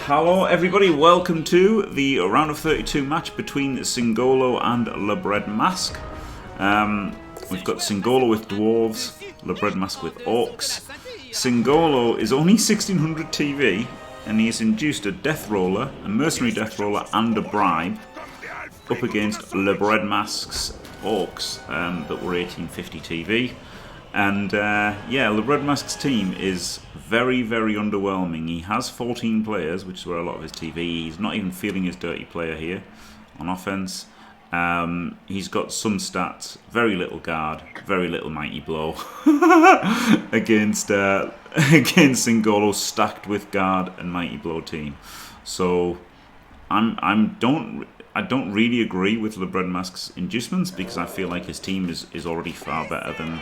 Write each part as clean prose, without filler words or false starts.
Hello everybody, welcome to the round of 32 match between Singollo and Masque. We've got Singollo with Dwarfs, Masque with Orcs. Singollo is only 1600 TV and he has induced a Death Roller, a Mercenary Death Roller and a Bribe up against Masque's Orcs that were 1850 TV. And yeah, Masque's team is very, very underwhelming. He has 14 players, which is where a lot of his TV. He's not even feeling his dirty player here on offense. He's got some stats, very little guard, very little mighty blow against Singollo's stacked with guard and mighty blow team. So I don't really agree with Masque's inducements because I feel like his team is already far better than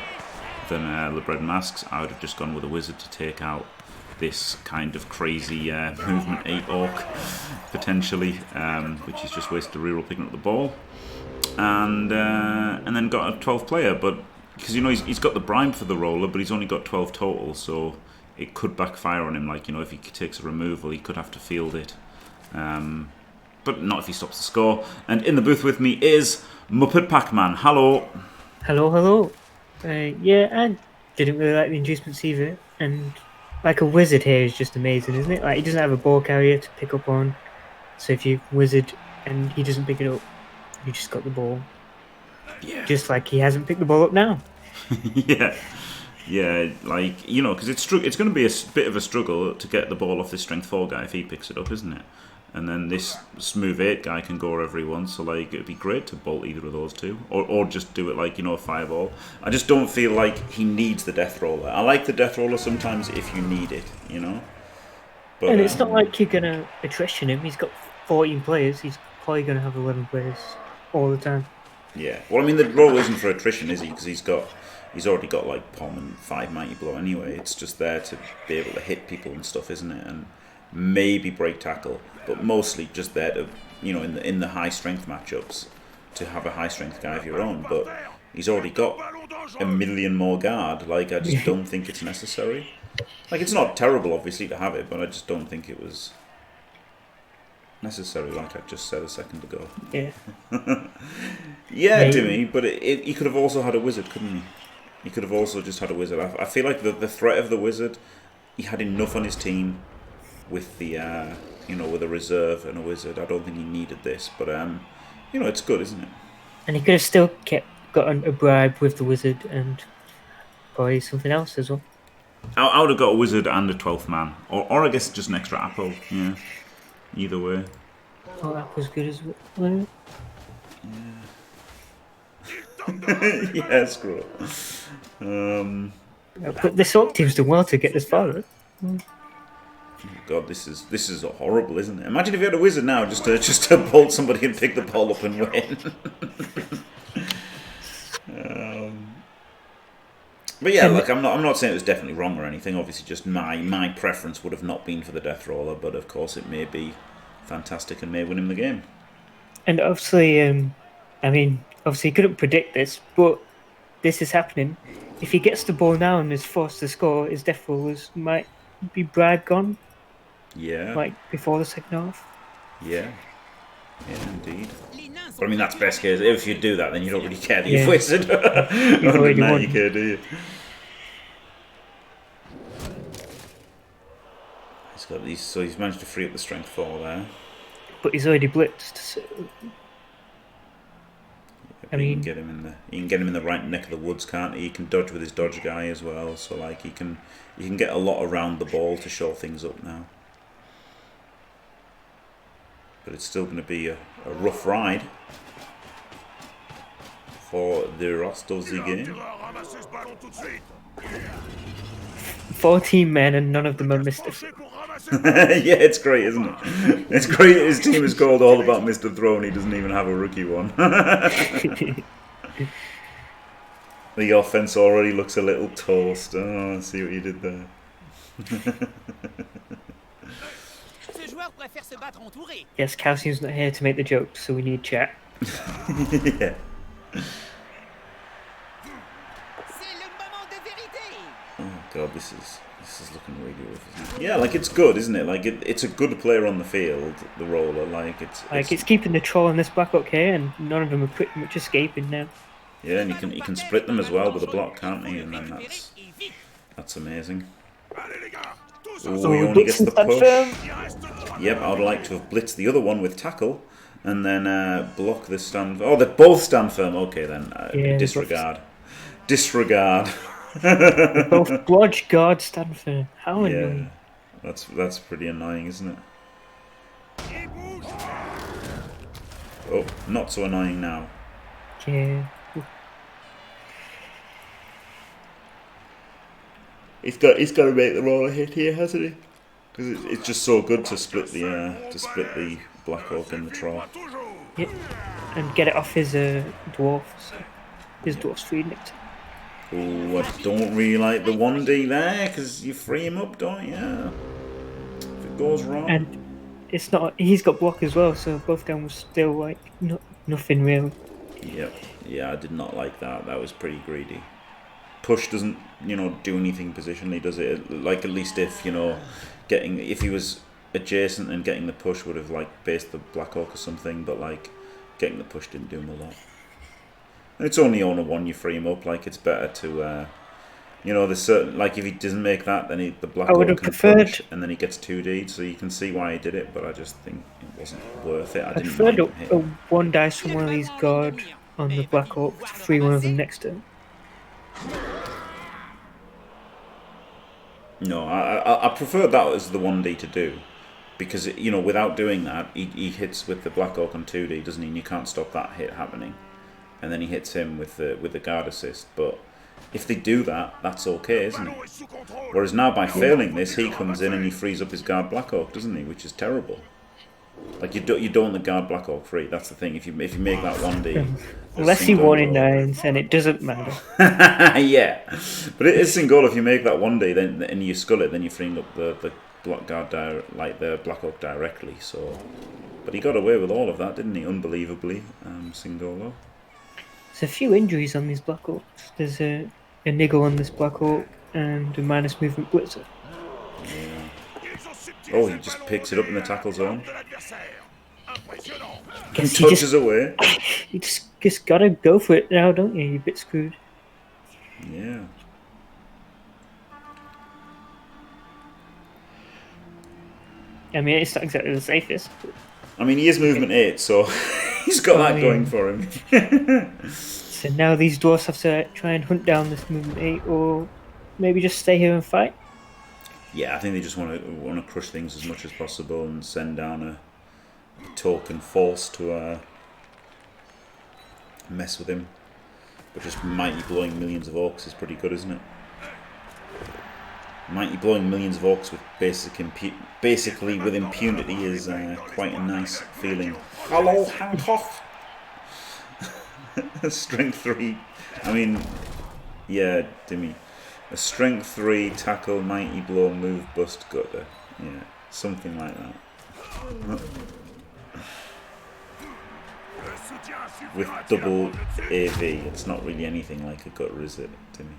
Masque's. I would have just gone with a wizard to take out this kind of crazy movement 8 orc potentially, which is just wasted a reroll picking up the ball, and then got a 12 player. But because he's got the bribe for the roller, but he's only got 12 total, so it could backfire on him. Like if he takes a removal, he could have to field it, but not if he stops the score. And in the booth with me is Muppet Pacman. Hello. Hello. Yeah, I didn't really like the inducements either, and like a wizard here is just amazing, isn't it? Like he doesn't have a ball carrier to pick up on, so if you wizard and he doesn't pick it up, you just got the ball. Yeah. Just like he hasn't picked the ball up now. Yeah, like because it's going to be a bit of a struggle to get the ball off this strength 4 guy if he picks it up, isn't it? And then this smooth 8 guy can go wherever he wants, so like it'd be great to bolt either of those two, or just do it like a fireball. I just don't feel like he needs the death roller. I like the death roller sometimes if you need it, But, and it's not like you're gonna attrition him. He's got 14 players. He's probably gonna have 11 players all the time. Yeah. Well, I mean the role isn't for attrition, is he? Because he's already got like Pom and 5 mighty blow anyway. It's just there to be able to hit people and stuff, isn't it? And maybe break tackle, but mostly just there to, in the high strength matchups, to have a high strength guy of your own. But he's already got a million more guard. Like I just don't think it's necessary. Like it's not terrible, obviously, to have it, but I just don't think it was necessary. Like I just said a second ago. Yeah. Yeah, Timmy. But he could have also had a wizard, couldn't he? He could have also just had a wizard. I feel like the threat of the wizard, he had enough on his team. With the, with a reserve and a wizard, I don't think he needed this, but it's good, isn't it? And he could have still gotten a bribe with the wizard and probably something else as well. I would have got a wizard and a 12th man, or I guess just an extra apple. Yeah, either way. Oh, that was good as well. Yeah. Yeah, screw it. But this Orc team's done well to get this far, right? God, this is horrible, isn't it? Imagine if you had a wizard now, just to bolt somebody and pick the ball up and win. But yeah, look, I'm not saying it was definitely wrong or anything. Obviously, just my preference would have not been for the death roller, but of course it may be fantastic and may win him the game. And obviously, obviously he couldn't predict this, but this is happening. If he gets the ball now and is forced to score, his death rollers might be bribe gone. Yeah. Like before the second half. Yeah. Yeah, indeed. But I mean, that's best case. If you do that, then you don't really care that you've wasted. Other than that, you care, do you? He's got these, so he's managed to free up the strength 4 there. But he's already blitzed. So... Yeah, you can get him in the right neck of the woods, can't he? He can dodge with his dodge guy as well. So like you can get a lot around the ball to show things up now. But it's still going to be a rough ride for the Ro32 game. 14 men and none of them are Mr. Yeah, it's great, isn't it? It's great. His team is called all about Mr. Throne. He doesn't even have a rookie one. The offense already looks a little toast. Oh, I see what you did there. Yes, Calcium's not here to make the jokes, so we need chat. Yeah. Oh god, this is This is looking really rough, isn't it? Yeah, like it's good, isn't it? Like it's a good player on the field, the roller. Like it's keeping the troll and this Black Orc here, and none of them are pretty much escaping now. Yeah, and he can split them as well with a block, can't he? And then that's amazing. Oh, he only gets the push. Yep, I would like to have blitzed the other one with tackle, and then block this stand. Oh, they both stand firm. Okay, then disregard. Disregard. Both blodge guard stand firm. How annoying. That's pretty annoying, isn't it? Oh, not so annoying now. Yeah. He's got to make the roller hit here, hasn't he? Because it's just so good to split the Black Orc and the Troll. Yep, and get it off his Dwarfs. His Dwarfs freed it. Oh, I don't really like the 1D there, because you free him up, don't you? If it goes wrong. And it's not. He's got block as well, so both of them was still like nothing real. Yep. Yeah, I did not like that. That was pretty greedy. Push doesn't, do anything positionally, does it? Like, at least if, if he was adjacent and getting the push would have, like, based the Black Orc or something, but, like, getting the push didn't do him a lot. And it's only on a 1 you free him up, like, it's better to, there's certain, like, if he doesn't make that, then the Black Orc can punch, and then he gets 2D'd, so you can see why he did it, but I just think it wasn't worth it. I didn't mind a 1 dice from one of these guard on the Black Orc to free one of them next to him. No, I prefer that as the 1D to do, because without doing that, he hits with the Black Orc on 2D, doesn't he? And you can't stop that hit happening, and then he hits him with the guard assist. But if they do that, that's okay, isn't it? Whereas now by failing this, he comes in and he frees up his guard Black Orc, doesn't he? Which is terrible. Like you don't want the guard Black Orc free. That's the thing. If you make that 1D. Unless he 1-in-9s, then it doesn't matter. Yeah, but it is Singollo. If you make that 1D, then and you skull it, then you're freeing up the block guard the Black Orc directly. So, but he got away with all of that, didn't he? Unbelievably, Singollo. There's a few injuries on these Black Orcs. There's a niggle on this Black Orc and a minus movement blitzer. Yeah. Oh, he just picks it up in the tackle zone. And touches away. You just gotta go for it now, don't you? You're a bit screwed. Yeah. I mean, it's not exactly the safest. But... I mean, he is movement 8, so he's got that going for him. So now these dwarfs have to try and hunt down this movement 8, or maybe just stay here and fight. Yeah, I think they just want to crush things as much as possible and send down a token force to mess with him. But just mighty blowing millions of orcs is pretty good, isn't it? Mighty blowing millions of orcs with basically with impunity is quite a nice feeling. Hello, Hancock. Strength 3. I mean, yeah, Dimmy. A strength 3 tackle, mighty blow, move, bust, gutter. Yeah, something like that. With double AV, it's not really anything like a gutter, is it, Timmy?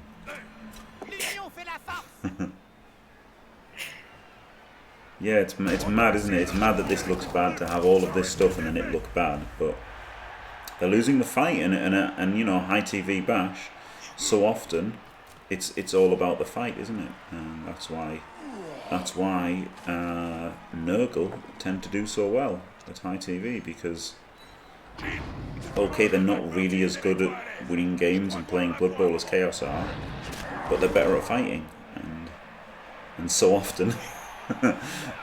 Yeah, it's mad, isn't it? It's mad that this looks bad, to have all of this stuff and then it look bad, but they're losing the fight, and you know, high TV bash, so often it's all about the fight, isn't it? And that's why Nurgle tend to do so well at high TV, because okay, they're not really as good at winning games and playing Blood Bowl as Chaos are, but they're better at fighting, and so often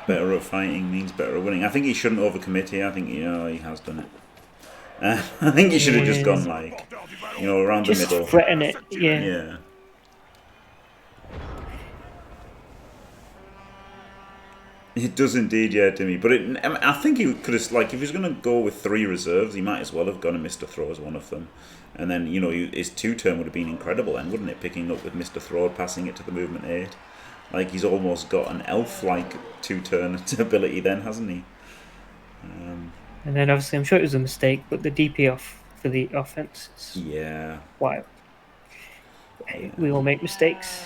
better at fighting means better at winning. I think he shouldn't overcommit here. I think he has done it. I think he should have just gone like, around just the middle. Threaten it, yeah. Yeah. It does indeed, yeah, Timmy. But I think he could have, like, if he was going to go with 3 reserves, he might as well have gone and Mr. Throw as one of them. And then, his 2-turn would have been incredible then, wouldn't it? Picking up with Mr. Throw, passing it to the movement 8. Like, he's almost got an elf-like 2-turn ability then, hasn't he? And then, obviously, I'm sure it was a mistake, but the DP off for the offense is wild. Hey, we all make mistakes.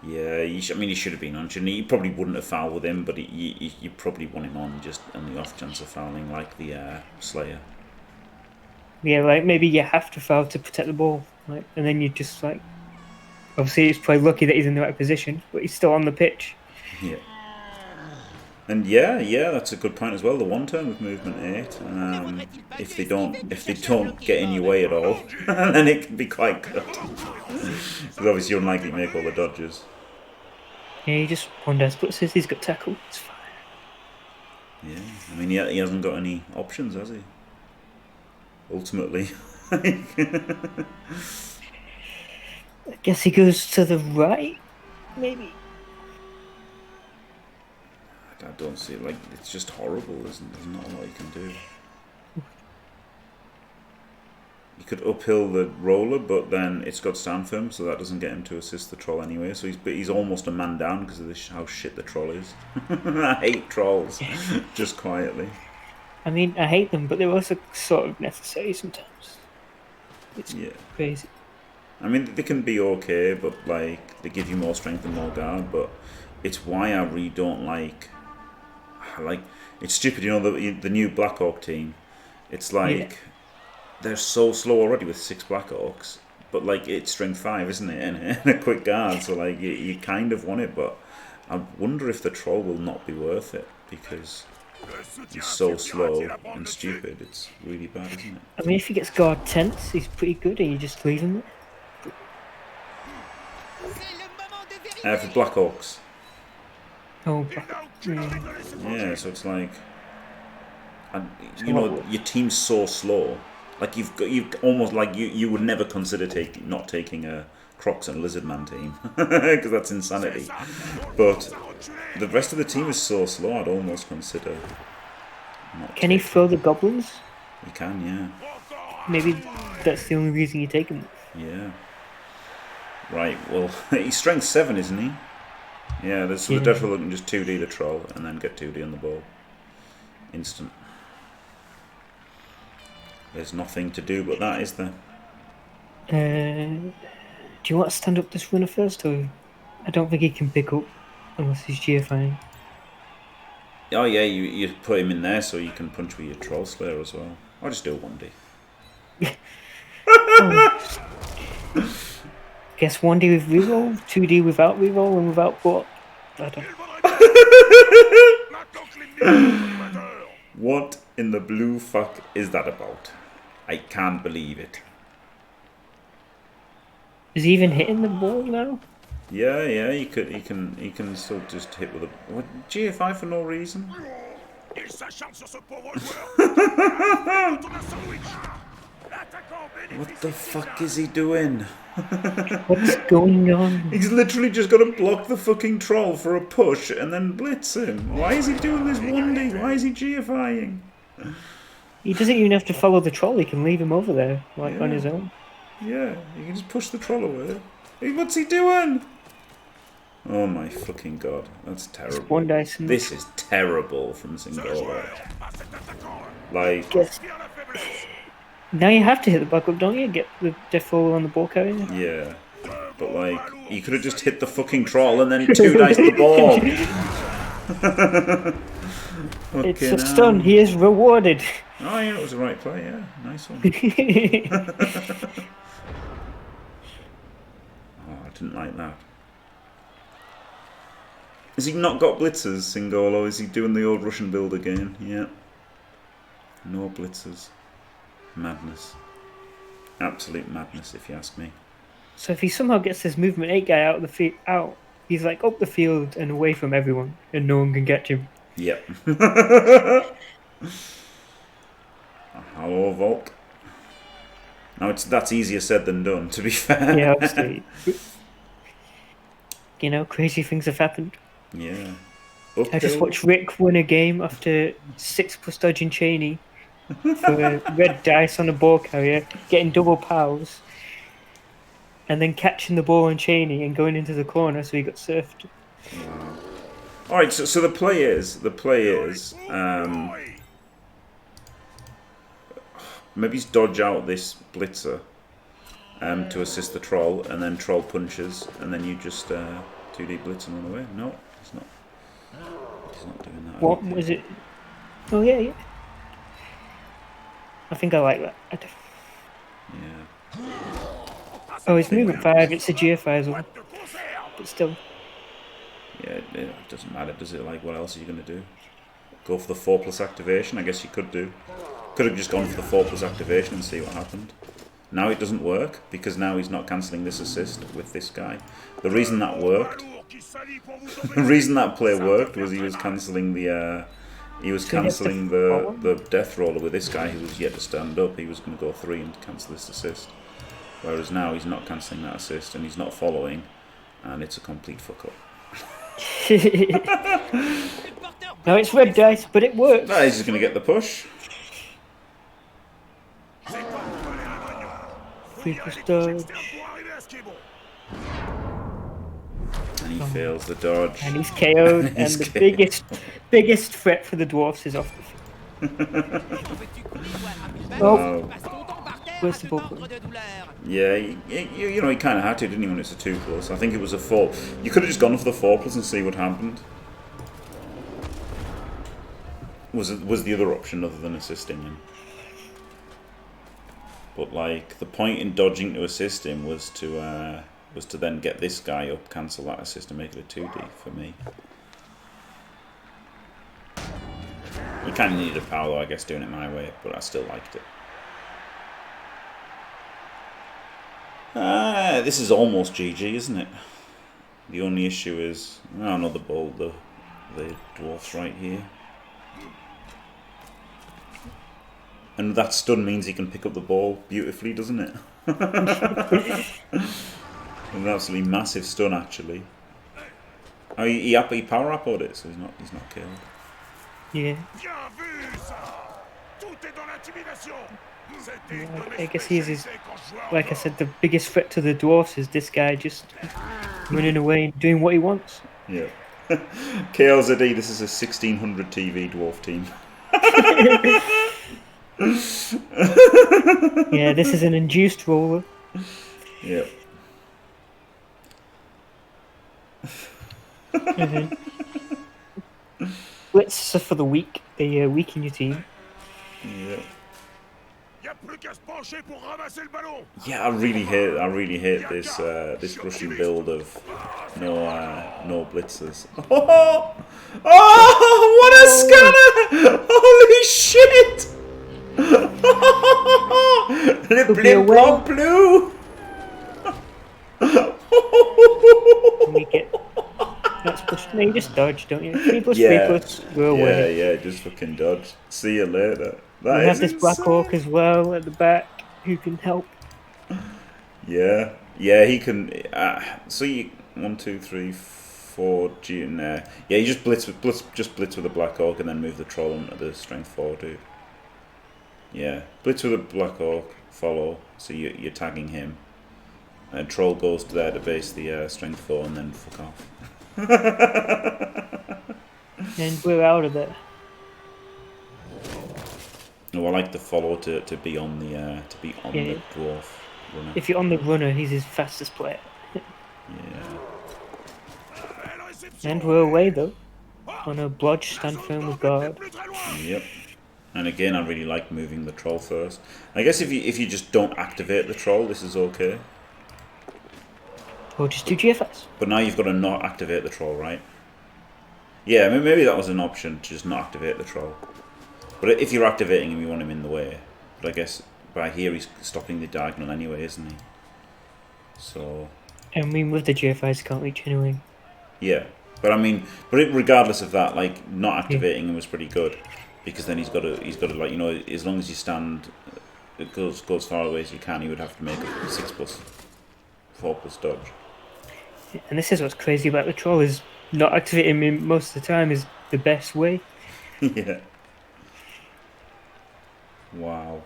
Yeah, I mean, he should have been on, shouldn't he? You probably wouldn't have fouled with him, but you probably want him on just on the off chance of fouling, like the Slayer. Yeah, like maybe you have to foul to protect the ball, like, and then you just like. Obviously, he's probably lucky that he's in the right position, but he's still on the pitch. Yeah. And yeah, that's a good point as well. The one turn with movement 8, if they don't get in your way at all, then it can be quite good. Because obviously you're unlikely to make all the dodges. Yeah, he just one down splits. He's got tackle. It's fine. Yeah, I mean he hasn't got any options, has he? Ultimately. I guess he goes to the right, maybe. I don't see it. Like, it's just horrible. There's not a lot you can do. You could uphill the roller, but then it's got stand firm, so that doesn't get him to assist the troll anyway. So he's almost a man down because of how shit the troll is. I hate trolls, just quietly. I mean, I hate them, but they're also sort of necessary sometimes. It's crazy. I mean, they can be okay, but like they give you more strength and more guard. But it's why I really don't like. It's stupid, you know. The new Black Orc team. It's like they're so slow already with 6 Black Orcs, but like it's strength 5, isn't it? And a quick guard, so like you kind of want it, but I wonder if the troll will not be worth it because he's so slow and stupid. It's really bad, isn't it? I mean, if he gets guard tense, he's pretty good, and you just leave him there. For Black Orcs. Oh, yeah, so it's like, you know, your team's so slow. Like you've almost like you would never consider not taking a Crocs and Lizardman team because that's insanity. But the rest of the team is so slow. I'd almost consider. Can he throw the goblins? He can, yeah. Maybe that's the only reason you take him. Yeah. Right. Well, he's strength 7, isn't he? Yeah. So they're definitely looking just 2D the troll and then get 2D on the ball. Instant. There's nothing to do but that, is there? Do you want to stand up this runner first, or I don't think he can pick up unless he's GFIing. Oh yeah, you put him in there so you can punch with your Troll Slayer as well. I'll just do a 1D. Guess 1D with reroll, 2D without reroll, and without block. I don't. What in the blue fuck is that about? I can't believe it. Is he even hitting the ball now? Yeah, he can still just hit with a GFI for no reason. What the fuck is he doing? What's going on? He's literally just got to block the fucking troll for a push and then blitz him. Why is he doing this 1D? Why is he GFIing? He doesn't even have to follow the troll. He can leave him over there, on his own. Yeah, you can just push the troll away. Hey, what's he doing? Oh my fucking god, that's terrible. One dice. This is terrible from Singollo. Like, now you have to hit the back up, don't you? Get the death roll on the ball carrier. Yeah, but like, you could have just hit the fucking troll and then 2 dice the ball. It's a stun. He is rewarded. Oh yeah, it was the right play. Yeah, nice one. Oh, I didn't like that. Has he not got blitzers, Singollo? Is he doing the old Russian build again? Yeah. No blitzers. Madness. Absolute madness, if you ask me. So if he somehow gets this movement 8 guy out of the he's like up the field and away from everyone, and no one can catch him. Yep. Hello, Volk. Now that's easier said than done, to be fair. Yeah, obviously. You know, crazy things have happened. Yeah. I just watched Rick win a game after 6+ dodging Cheney for a red dice on a ball carrier, getting double pows, and then catching the ball on Cheney and going into the corner, so he got surfed. Wow. All right, so the play is maybe dodge out this blitzer to assist the troll, and then troll punches, and then you just 2D blitz and run away. No, he's not. He's not doing that. What was it? Oh yeah. I think I like that. Yeah. Oh, it's movement 5. It's a GFI as well, but still. Yeah, it doesn't matter, does it? Like, what else are you going to do? Go for the 4+ activation? I guess you could do. Could have just gone for the 4+ activation and see what happened. Now it doesn't work, because now he's not cancelling this assist with this guy. The reason that worked... the reason that play worked was he was cancelling the... the death roller with this guy who was yet to stand up. He was going to go 3 and cancel this assist. Whereas now he's not cancelling that assist and he's not following, and it's a complete fuck up. No, it's red dice, but it works. No, he's just going to get the push. 3+ dodge. And he fails the dodge. And he's KO'd, and the biggest threat for the Dwarfs is off the field. Oh, where's the ball? Yeah, you know, he kind of had to, didn't he, when it's a 2+. I think it was a 4. You could have just gone for the 4+ and see what happened. Was the other option other than assisting him. But, like, the point in dodging to assist him was to then get this guy up, cancel that assist, and make it a 2D for me. You kind of needed a power, though, I guess, doing it my way, but I still liked it. This is almost GG, isn't it? The only issue is... Oh, no, the Dwarfs right here. And that stun means he can pick up the ball beautifully, doesn't it? An absolutely massive stun, actually. Oh, he power uploaded it, so he's not killed. Yeah. I guess he's like I said, the biggest threat to the Dwarfs is this guy just running away and doing what he wants. Yeah. KLZD, this is a 1600 TV Dwarf team. Yeah, this is an induced roller. Yeah. Blitz for the weak. They weaken your team. Yeah. Yeah, I really hate this this rushing build of no blitzers. Oh, what a scanner! Holy shit! Le bleu blanc blue. We get that's push. No, you just dodge, don't you? 3+, Yeah. 3+, go away. Yeah, just fucking dodge. See you later. We have this Black Orc as well at the back who can help. Yeah, he can. So you 1, 2, 3, 4 G in there. Yeah, you just blitz with the Black Orc and then move the troll into the strength 4, dude. Yeah, blitz with the Black Orc, follow. So you're tagging him, and troll goes to there to base the strength 4 and then fuck off. And we're out of there. No, I like the follow to be on the the dwarf runner. If you're on the runner, he's his fastest player. Yeah. And we're away though. On a blodge, stand firm with guard. Yep. And again, I really like moving the troll first. I guess if you just don't activate the troll, this is okay. Or just do GFS. But now you've got to not activate the troll, right? Yeah, I mean, maybe that was an option to just not activate the troll. But if you're activating him, you want him in the way. But I guess by here he's stopping the diagonal anyway, isn't he? So. I mean, with the GFIs, he can't reach anyway. Yeah, but I mean, regardless of that, like not activating him was pretty good, because then he's got to like, you know, as long as you stand, it goes as far away as you can. He would have to make a 6+, 4+ dodge. And this is what's crazy about the troll, is not activating him most of the time is the best way. Yeah. Wow.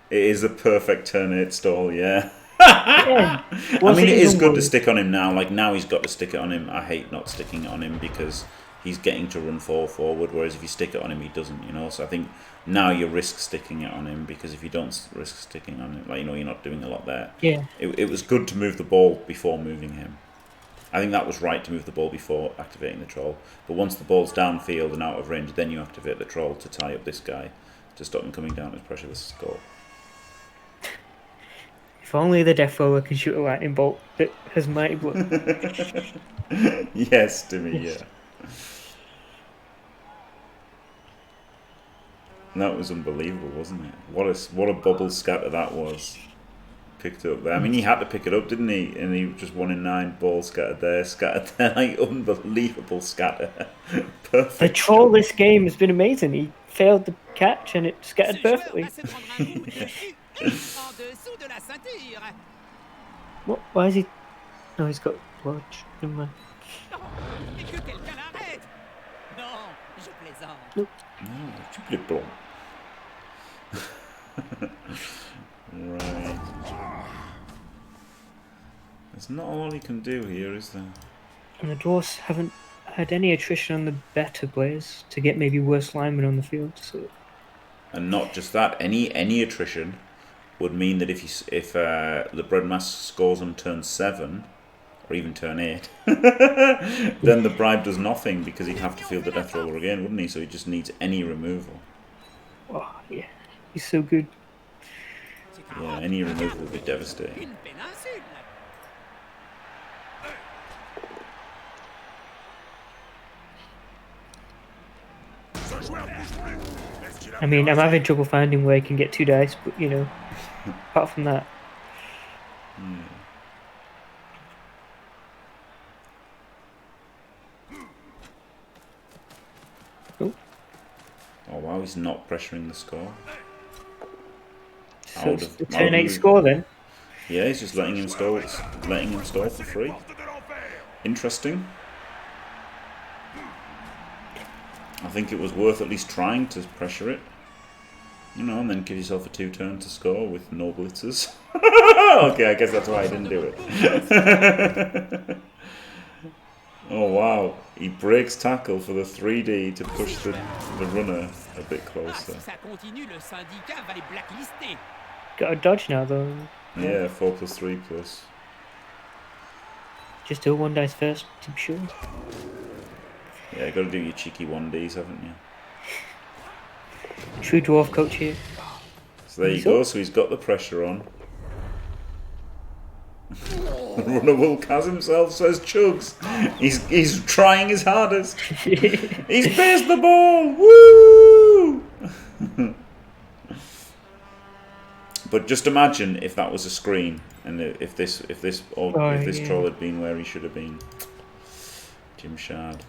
It is a perfect turn 8 stall, yeah. Yeah. I mean, it is good to stick on him now. Like, now he's got to stick it on him. I hate not sticking it on him because he's getting to run forward, whereas if you stick it on him, he doesn't, you know. So I think now you risk sticking it on him, because if you don't risk sticking on him, like, you know, you're not doing a lot there. Yeah. It was good to move the ball before moving him. I think that was right to move the ball before activating the troll. But once the ball's downfield and out of range, then you activate the troll to tie up this guy to stop him coming down and pressure the score. If only the Death Roller can shoot a lightning bolt that has mighty blow. Yes, Timmy, Yes. yeah. That was unbelievable, wasn't it? What a bubble scatter that was. Picked up there. I mean, he had to pick it up, didn't he? And he just 1 in 9 balls scattered there, like unbelievable scatter. Perfect. The troll this game has been amazing. He failed the catch and it scattered perfectly. What? Why is he? No, he's got blodge. Never mind. Nope. No, tu plais pas. Right. There's not a lot he can do here, is there? And the Dwarfs haven't had any attrition on the better players to get maybe worse linemen on the field. So. And not just that, any attrition would mean that if the Bread Masque scores on turn 7, or even turn 8, then the bribe does nothing because he'd have to field the Death Roller again, wouldn't he? So he just needs any removal. Oh yeah, he's so good. Yeah, any removal would be devastating. I mean, I'm having trouble finding where he can get 2 dice, but you know, apart from that. Oh. Oh wow, he's not pressuring the score. So it's the turn 8 score then? Yeah, he's just letting him stall for free. Interesting. I think it was worth at least trying to pressure it. You know, and then give yourself a 2 turn to score with no blitzers. Okay, I guess that's why I didn't do it. Oh wow, he breaks tackle for the 3D to push the runner a bit closer. Got a dodge now though. Yeah, 4+3+. Just do 1 dice first, to be sure. Yeah, got to do your cheeky 1Ds, haven't you? True dwarf coach here. So there you go. So he's got the pressure on. Runner will Kaz himself, says Chugs. He's trying his hardest. He's passed the ball. Woo! But just imagine if that was a screen, and if this troll had been where he should have been. Jim Shard.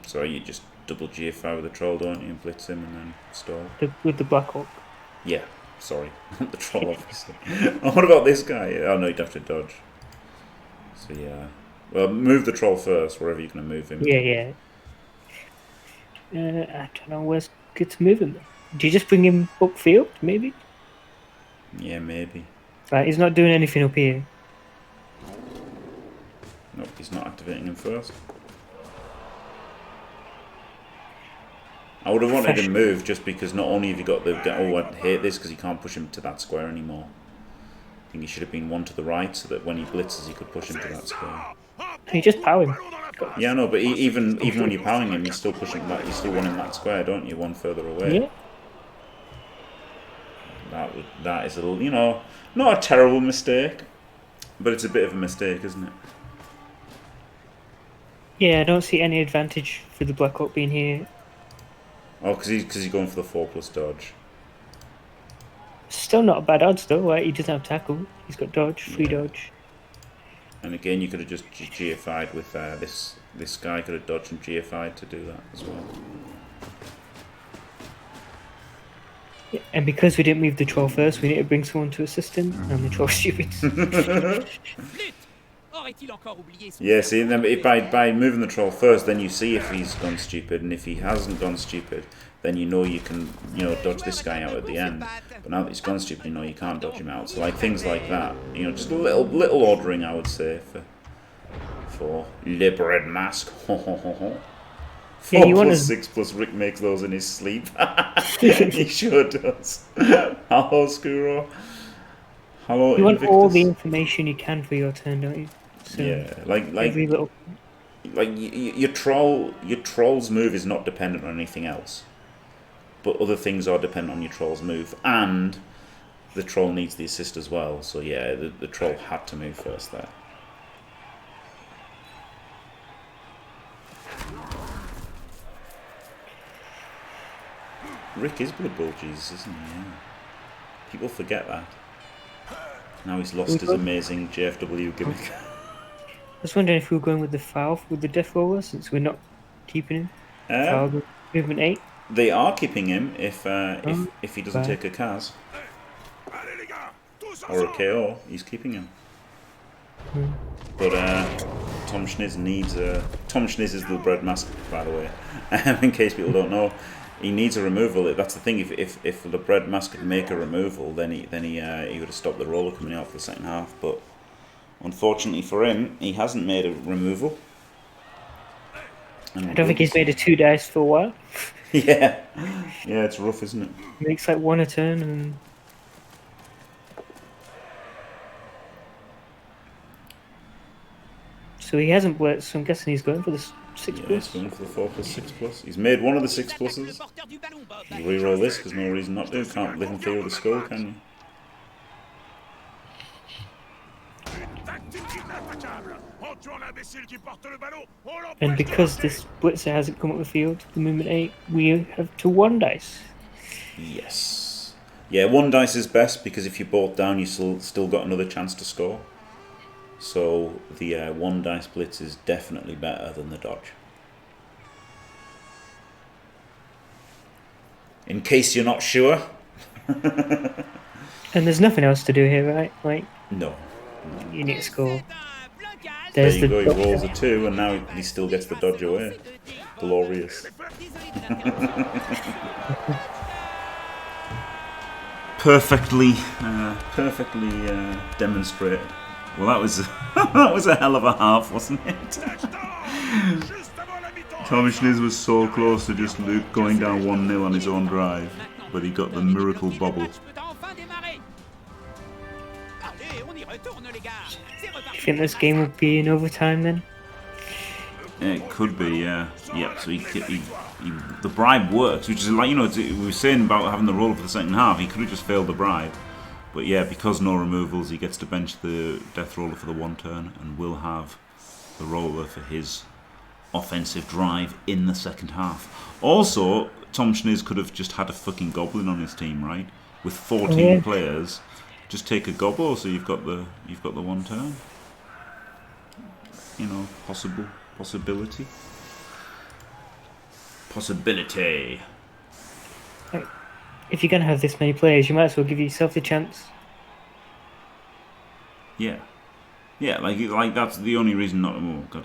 So you just double GFI with the troll, don't you, and blitz him and then stall? With the Black Hawk. Yeah, sorry. Not the troll, obviously. Oh, what about this guy? Oh no, you'd have to dodge. So yeah. Well, move the troll first, wherever you're going to move him. Yeah. I don't know where's good to move him. Do you just bring him upfield, maybe? Yeah, maybe. Right, he's not doing anything up here. Nope, he's not activating him first. I would have wanted him moved just because not only have you got the... Oh, I hate this because he can't push him to that square anymore. I think he should have been 1 to the right so that when he blitzes he could push him to that square. You just power him. Yeah, no, but even when you're powering him, you're still pushing that. You still want him that square, don't you? 1 further away. Yeah. That is a little, you know, not a terrible mistake, but it's a bit of a mistake, isn't it? Yeah, I don't see any advantage for the Black Hawk being here. Oh, because he's going for the 4+ dodge. Still not a bad odds though. Right? He doesn't have tackle. He's got dodge, free dodge. And again, you could have just GFI'd with this guy could have dodged and GFI'd to do that as well. Yeah, and because we didn't move the troll first, we need to bring someone to assist him, and the troll's stupid. Yeah, see, and then by moving the troll first, then you see if he's gone stupid, and if he hasn't gone stupid, then you know you can, dodge this guy out at the end. But now that he's gone stupid, you know you can't dodge him out. So like things like that, just a little ordering, I would say, for Le Bread Masque. 4+6+ Rick makes those in his sleep. He sure does. Hello, Skuro. Hello, You want all the Invictus. information you can for your turn, don't you? So Yeah, every little. your troll's move is not dependent on anything else, but other things are dependent on your troll's move, and the troll needs the assist as well. So yeah, the troll had to move first there. Rick is Blood Bowl Jesus, isn't he? Yeah. People forget that. Now he's lost his amazing JFW gimmick. I was wondering if we were going with the foul with the Death Roller since we're not keeping him. Foul with movement 8. They are keeping him if he doesn't Bye. take a Kaz or a KO. He's keeping him. But Tom Schniz needs Tom Schniz is the bread mask, by the way. In case people don't know, he needs a removal. That's the thing. If the bread mask could make a removal, then he would have stopped the roller coming out for the second half. But unfortunately for him, he hasn't made a removal. I don't think he's made a 2 dice for a while. Yeah, it's rough, isn't it? Makes like 1 a turn and. So he hasn't blitzed, so I'm guessing he's going for the 6+. He's going for the 4+6+. He's made one of the 6+. You reroll this, there's no reason not to. Can't live and feel with the skull, can you? And because this blitzer hasn't come up the field, the movement 8, we have to 1 dice. Yes. Yeah, 1 dice is best because if you're both down, you still got another chance to score. So the 1 dice blitz is definitely better than the dodge. In case you're not sure. And there's nothing else to do here, right? Like no. You need to score. There you go, he rolls a 2 and now he still gets the dodge away. Glorious. Perfectly demonstrated. Well, that was that was a hell of a half, wasn't it? Tom Schniz was so close to just going down 1-0 on his own drive, but he got the miracle bobble. Do you think this game will be in overtime then? It could be, yeah. Yeah, so the bribe works, which is like, you know, we were saying about having the roll for the second half, he could have just failed the bribe. But yeah, because no removals, he gets to bench the Death Roller for the 1 turn and will have the roller for his offensive drive in the second half. Also, Tom Schniz could have just had a fucking goblin on his team, right? With 14 players, just take a gobble, so you've got the 1 turn. You know, possibility. If you're going to have this many players, you might as well give yourself the chance. Yeah. Yeah, like that's the only reason not... Oh, God,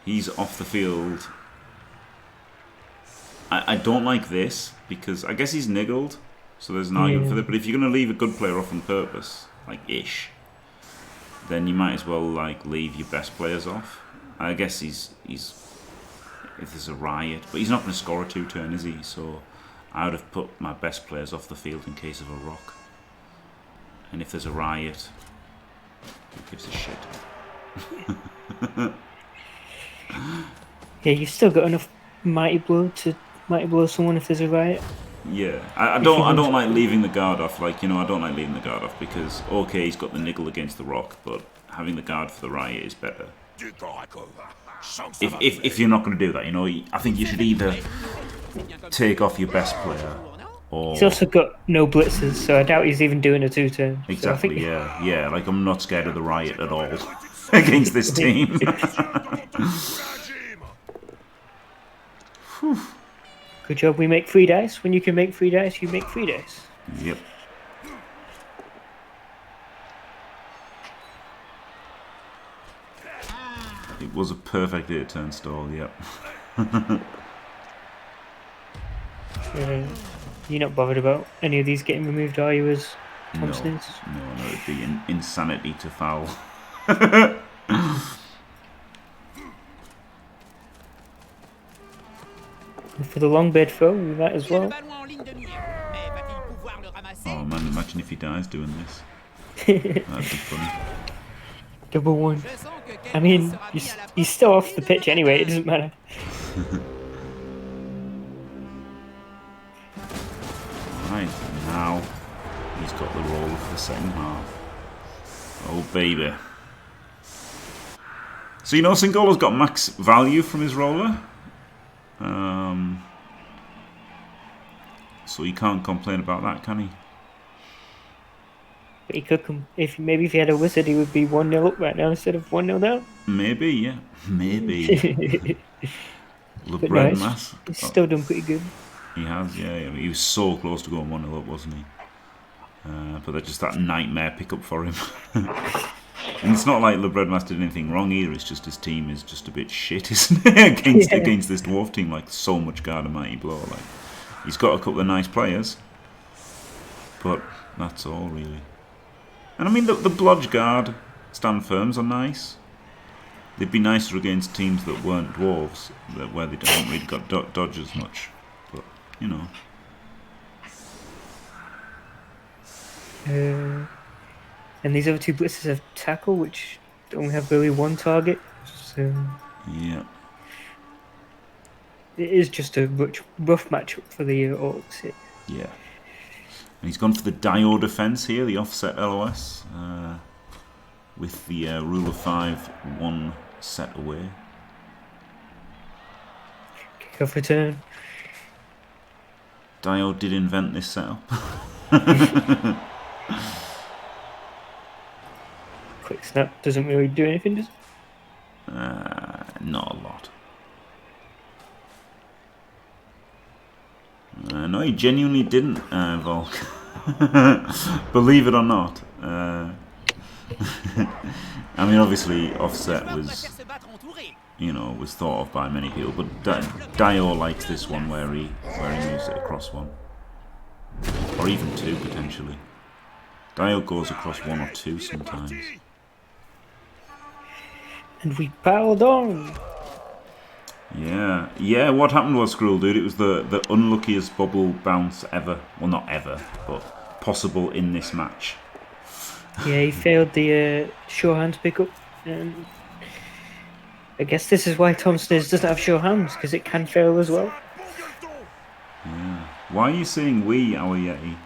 he's off the field. I don't like this, because I guess he's niggled, so there's an argument for that. But if you're going to leave a good player off on purpose, like Ish, then you might as well like leave your best players off. I guess he's if there's a riot, but he's not going to score a 2 turn, is he? So I would have put my best players off the field in case of a rock. And if there's a riot, who gives a shit? Yeah, you've still got enough mighty blow someone if there's a riot. Yeah, I don't like leaving the guard off. Like, you know, I don't like leaving the guard off because okay, he's got the niggle against the rock, but having the guard for the riot is better. If you're not going to do that, you know, I think you should either take off your best player or... He's also got no blitzers, so I doubt he's even doing a 2 turn. Exactly, so yeah. Like, I'm not scared of the riot at all against this team. Good job, we make 3 dice. When you can make 3 dice, you make 3 dice. Yep. It was a perfect 8-turn stall, yep. You're not bothered about any of these getting removed, are you, as Tom Schniz? No, it'd be insanity to foul. For the long bed throw, we might as well. Oh man, imagine if he dies doing this. That'd be funny. Double one. I mean, he's still off the pitch anyway, it doesn't matter. Right, now he's got the roll for the second half. Oh, baby. So, you know, Singollo's got max value from his roller. So he can't complain about that, can he? But he could maybe if he had a wizard, he would be 1-0 up right now instead of 1-0 down. Maybe, yeah. Maybe. But no, Masque. he's still done pretty good. He has, yeah. He was so close to going 1-0 up, wasn't he? But that's just that nightmare pickup for him. And it's not like Masque did anything wrong either. It's just his team is just a bit shit, isn't it? Against this dwarf team, like so much guard and mighty blow. Like he's got a couple of nice players, but that's all really. And I mean the blodge guard stand firms are nice. They'd be nicer against teams that weren't dwarves, where they don't really got dodge as much. But you know. And these other two blitzers have tackle, which only have really one target. So yeah, it is just a rough matchup for the Orcs here. Yeah. And he's gone for the Dio defense here, the offset LOS, with the rule of 5, 1 set away. Kick off return. Dio did invent this setup. Quick snap doesn't really do anything, does it? Not a lot. No, he genuinely didn't, Volk. Believe it or not. I mean, obviously, offset was, you know, was thought of by many people, but Dio likes this one where he moves it across one, or even two potentially. Dio goes across 1 or 2 sometimes. And we piled on. Yeah. What happened was, Skrull, dude, it was the unluckiest bubble bounce ever. Well, not ever, but possible in this match. Yeah, he failed the sure hands pickup, and I guess this is why Tom Sniz doesn't have sure hands, because it can fail as well. Yeah. Why are you saying we, our Yeti?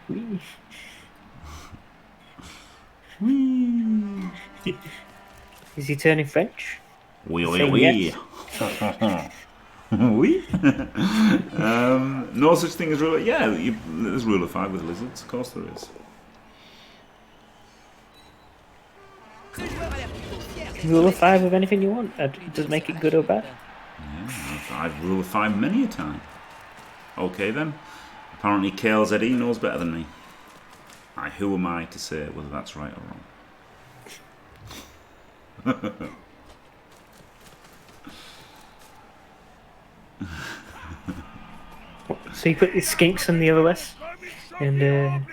We. Is he turning French? Oui. Yes. Oui. No such thing as rule. Yeah, there's rule of 5 with lizards. Of course there is. Rule of 5 of anything you want. It doesn't make it good or bad. Yeah, I've rule of 5 many a time. Okay then. Apparently Kale's Eddie knows better than me. Who am I to say whether that's right or wrong? So you put the skinks on the LOS and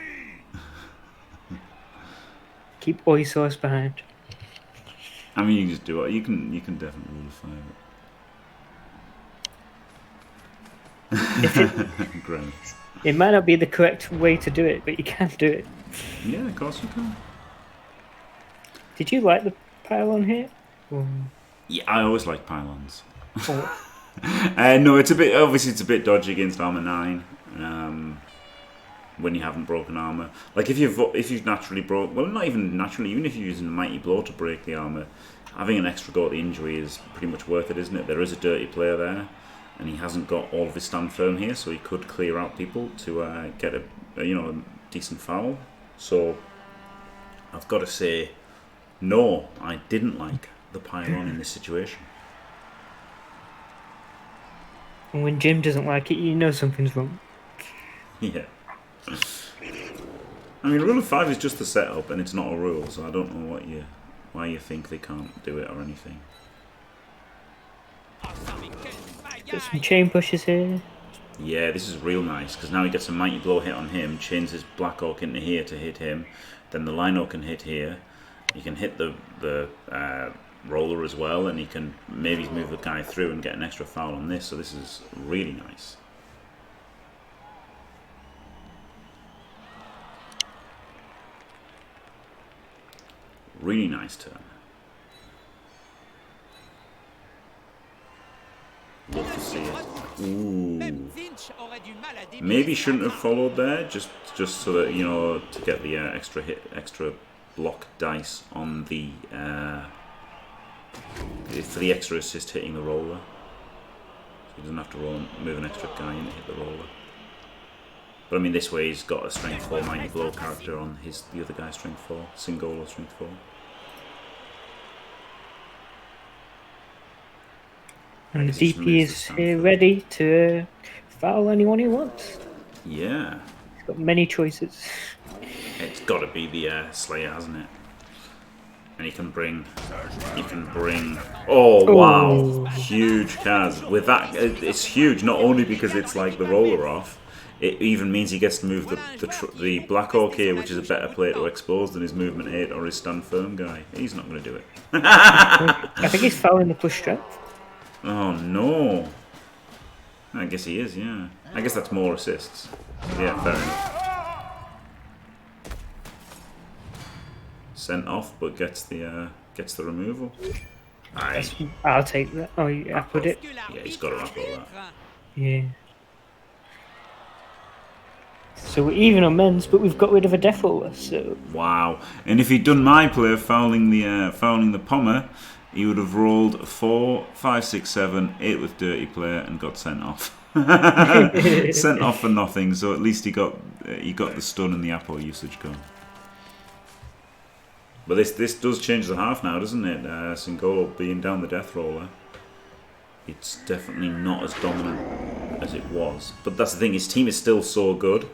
keep Oi Sauce behind. I mean, you can just do it. You can definitely rule of 5. Great. It might not be the correct way to do it, but you can do it. Yeah, of course you can. Did you like the pylon here? Yeah, I always like pylons. Or... no, it's a bit dodgy against armor 9. When you haven't broken armor, like if you've naturally broke, well, not even naturally, even if you're using a mighty blow to break the armor, having an extra go at the injury is pretty much worth it, isn't it? There is a dirty player there, and he hasn't got all of his stand firm here, so he could clear out people to get a decent foul. So I've got to say, no, I didn't like the pylon in this situation. And when Jim doesn't like it, you know something's wrong. Yeah. I mean, rule of 5 is just the setup, and it's not a rule, so I don't know why you think they can't do it or anything. Got some chain pushes here. Yeah, this is real nice, because now he gets a mighty blow hit on him, chains his Black Orc into here to hit him, then the Lino can hit here, he can hit the roller as well, and he can maybe move the guy through and get an extra foul on this, so this is really nice. Really nice turn. Love to see it. Ooh. Maybe shouldn't have followed there, just so that, you know, to get the extra block dice on the for the extra assist hitting the roller. So he doesn't have to move an extra guy in to hit the roller. But I mean, this way he's got a strength 4 mighty blow character on the other guy's strength 4, Singollo strength 4. And the DP is here ready to foul anyone he wants. Yeah. He's got many choices. It's got to be the Slayer, hasn't it? And he can bring. Oh wow! Huge Kaz. With that, it's huge. Not only because it's like the roller off, it even means he gets to move the Black Orc here, which is a better play to expose than his movement 8 or his stand firm guy. He's not going to do it. I think he's fouling the push strength. Oh no! I guess he is, yeah. I guess that's more assists. Yeah, fair enough. Sent off, but gets the removal. Aye. I'll take that. Oh, I put it. Yeah, he's got to wrap all that. Yeah. So we're even on men's, but we've got rid of a death roller. So. Wow! And if he'd done my play of fouling the Pommer, he would have rolled 4, 5, 6, 7, 8 with dirty play and got sent off. Sent off for nothing. So at least he got the stun and the apple usage going. But this does change the half now, doesn't it? Singollo being down the death roller. It's definitely not as dominant as it was. But that's the thing. His team is still so good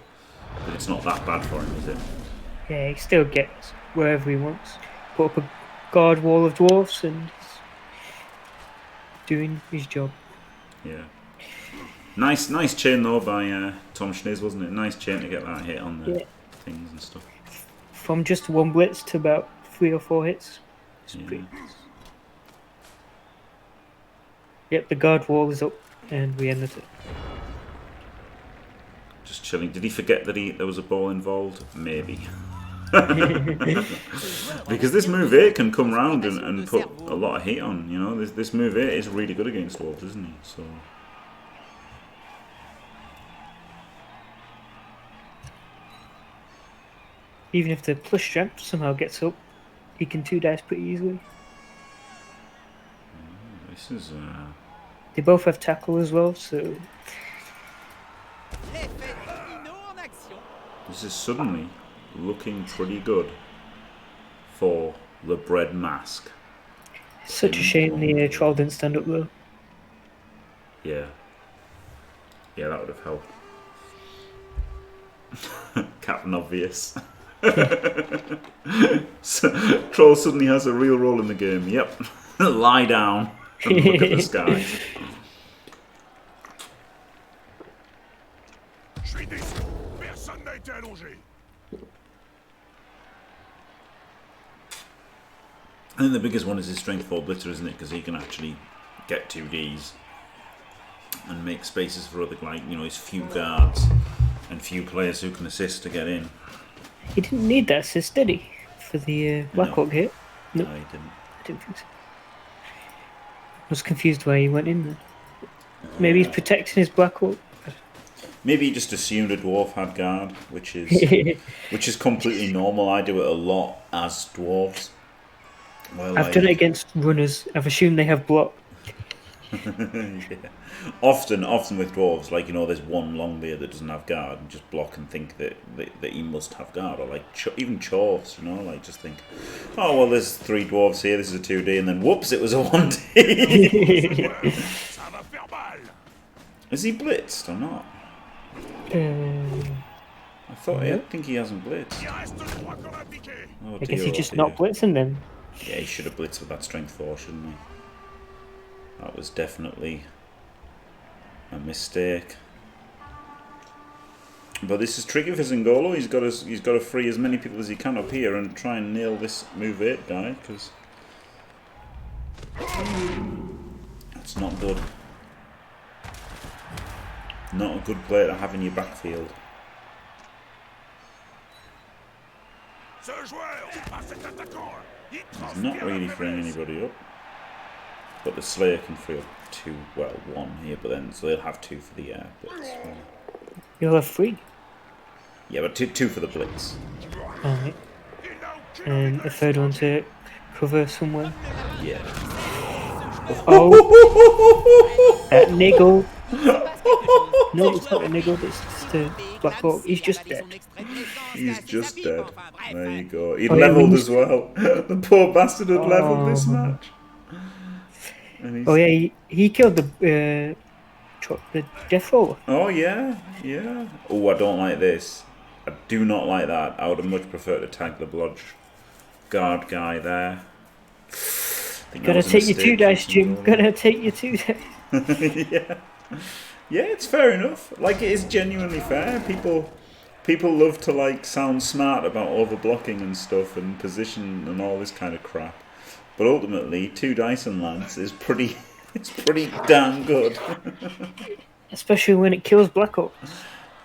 that it's not that bad for him, is it? Yeah, he still gets wherever he wants. Put up a guard wall of dwarfs and he's doing his job. Yeah. Nice chain though by Tom Schniz, wasn't it? Nice chain to get that hit on the things and stuff. From just 1 blitz to about 3 or 4 hits. It's pretty nice. Yep, the guard wall is up and we ended it. Just chilling. Did he forget that there was a ball involved? Maybe. Because this move 8 can come round and put a lot of heat on, you know. This move 8 is really good against dwarves, isn't he? So even if the plus strength somehow gets up, he can 2 dice pretty easily. This is they both have tackle as well, so this is suddenly looking pretty good for the bread Masque. Such a shame the troll didn't stand up though. Yeah. Yeah, that would have helped. Captain Obvious. So, Troll suddenly has a real role in the game. Yep. Lie down and look at the sky. I think the biggest one is his strength 4 blitzer, isn't it? Because he can actually get 2Ds and make spaces for other, like, you know, his few guards and few players who can assist to get in. He didn't need that assist, did he? For the Black Orc hit? Nope. No, he didn't. I didn't think so. I was confused why he went in there. Maybe he's protecting his Black Orc. Maybe he just assumed a dwarf had guard, which is completely normal. I do it a lot as dwarves. Well, I've done it against runners. I've assumed they have block. Yeah. Often with dwarves, like, you know, there's one longbeard that doesn't have guard and just block and think that he must have guard, or like even chorfs, you know, like just think, oh well, there's 3 dwarves here, this is a 2D, and then whoops, it was a 1D. Is he blitzed or not? I think he hasn't blitzed. Oh, I guess he's just not blitzing them. Yeah, he should have blitzed with that strength 4, shouldn't he? That was definitely a mistake. But this is tricky for Singollo. He's got to free as many people as he can up here and try and nail this move 8 guy, because that's not good. Not a good player to have in your backfield. He's not really freeing anybody up. But the Slayer can free up 2, well, 1 here, but then, so they'll have 2 for the Blitz. You'll have 3. Yeah, but two for the Blitz. Alright. And a third one to cover somewhere. Yeah. Oh! That niggle! No, it's not a niggle, it's just a Black Hawk. He's just dead. He's just dead. There you go. He'd Oh, yeah, levelled as well. The poor bastard had levelled this match. Oh yeah, he killed the Death Roller. Oh yeah, yeah. Oh, I don't like this. I do not like that. I would have much preferred to tag the Blodge guard guy there. Gotta take your 2 dice, Jim. Gotta take your 2 dice. Yeah. Yeah, it's fair enough. Like, it is genuinely fair. People love to, like, sound smart about overblocking and stuff and position and all this kind of crap. But ultimately, 2 dice and Lance is pretty damn good. Especially when it kills Black Hawk.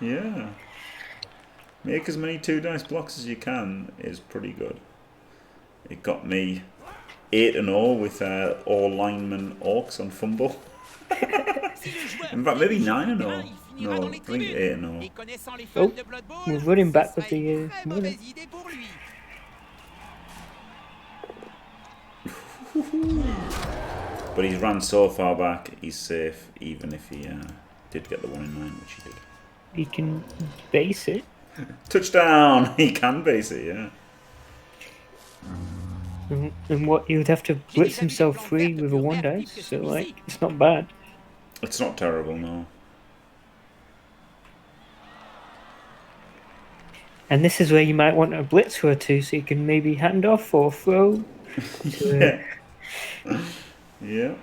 Yeah. Make as many 2 dice blocks as you can is pretty good. It got me 8-0 with all lineman Orcs on fumble. In fact, maybe 9-0. No, I think 8-0. Oh, we're running back with the money. But he's ran so far back, he's safe, even if he did get the 1 in 9, which he did. He can base it. Touchdown! He can base it, yeah. And what, he would have to blitz himself free with a 1 dice, so like, it's not bad. It's not terrible, no. And this is where you might want a blitz or 2, so you can maybe hand off or throw. Yeah. Yeah.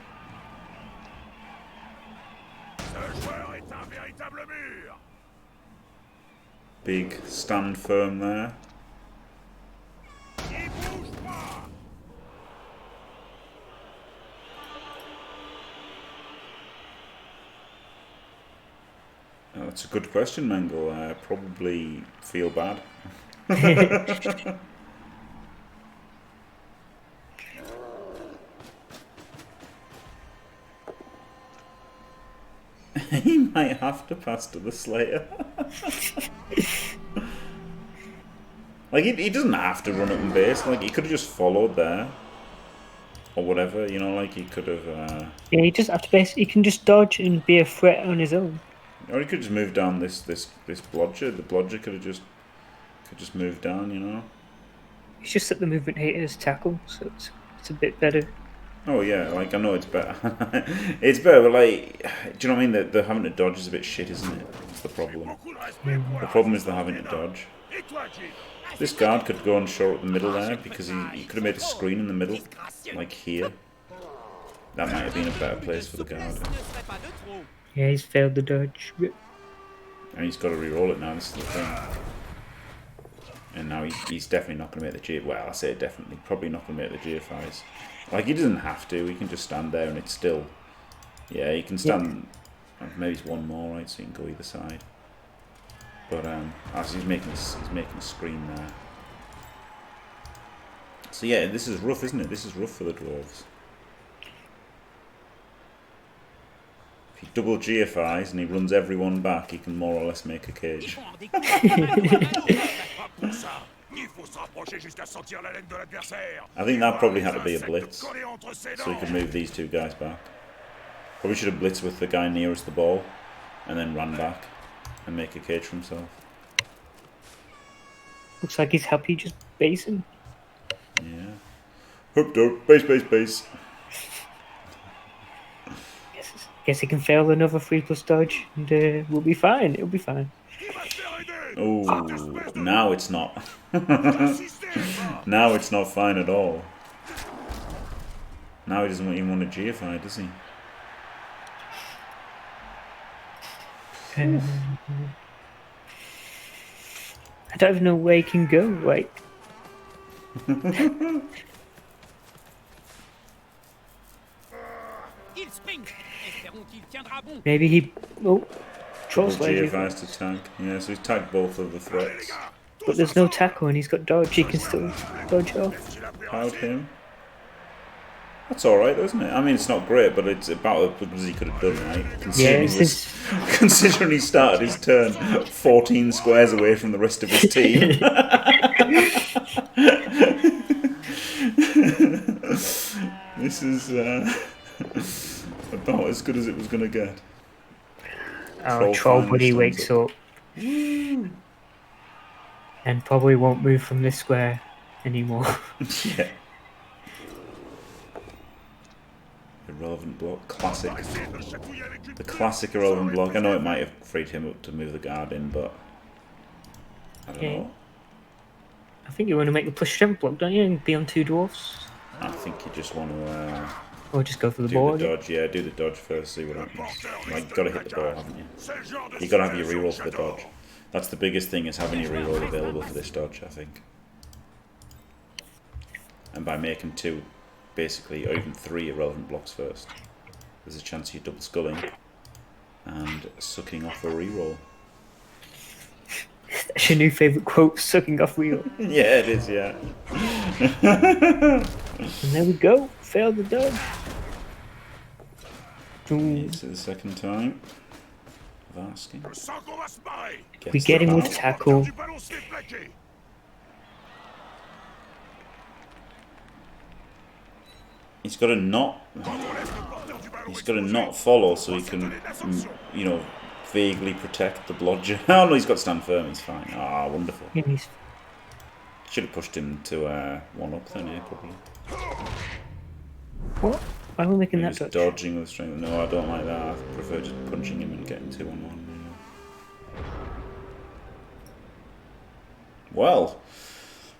Big stand firm there. Oh, that's a good question, Mangle. I probably feel bad. He might have to pass to the Slayer. Like, he doesn't have to run up and base. Like, he could have just followed there. Or whatever, you know, like he could have... Yeah, he doesn't have to base. He can just dodge and be a threat on his own. Or he could just move down this blodger. The blodger could just move down, you know. It's just that the movement haters tackle, so it's a bit better. Oh yeah, like I know it's better. It's better, but like, do you know what I mean? The having to dodge is a bit shit, isn't it? That's the problem. The problem is the having to dodge. This guard could go and show up the middle there because he could have made a screen in the middle, like here. That might have been a better place for the guard. Yeah, he's failed the dodge. And he's got to re-roll it now, this is the thing. And now he's definitely not going to make the G... Well, I say definitely. Probably not going to make the GFIs. Like, he doesn't have to. He can just stand there and it's still... Yeah, he can stand... Yeah. Maybe it's 1 more, right? So he can go either side. But, as he's making a screen there. So yeah, this is rough, isn't it? This is rough for the Dwarves. If he double GFIs and he runs everyone back, he can more or less make a cage. I think that probably had to be a blitz, so he could move these 2 guys back. Probably should have blitzed with the guy nearest the ball, and then ran back and make a cage for himself. Looks like he's happy just basing. Yeah. Hoop dope, base. Guess he can fail another 3+ dodge, and we'll be fine. It'll be fine. Oh, now it's not. Now it's not fine at all. Now he doesn't even want to GFI, does he? I don't even know where he can go, like... Maybe he... Oh, Troll's GFIs to tank. Yeah, so he's tagged both of the threats. But there's no tackle and he's got dodge, he can still dodge off. overpowered him. That's alright, isn't it? I mean, it's not great, but it's about as good as he could have done, right? Considering he started his turn 14 squares away from the rest of his team. This is about as good as it was going to get. Our troll buddy wakes up. And probably won't move from this square anymore. Yeah. Irrelevant block, classic. The classic irrelevant block. I know it might have freed him up to move the guard in, but I don't know. I think you want to make the push strength block, don't you? And be on 2 dwarfs. I think you just want to. Or just go for the do board. The dodge, yeah, do the dodge first. See what happens. Like, you got to hit the ball, haven't you? You got to have your reroll for the dodge. That's the biggest thing, is having your reroll available for this dodge, I think. And by making 2, basically, or even 3 irrelevant blocks first, there's a chance you're double sculling and sucking off a reroll. That's your new favourite quote, sucking off reroll. Yeah, it is, yeah. And there we go, failed the dodge. It's the second time of asking. We get him with tackle. He's got to not. He's got to not follow, so he can, you know, vaguely protect the blodger. Oh no, he's got to stand firm. He's fine. Ah, wonderful. Should have pushed him to 1 up then, yeah, probably. What? Why are we making that dodge? Dodging with strength. No, I don't like that. I prefer just punching him and getting 2 on 1. Well,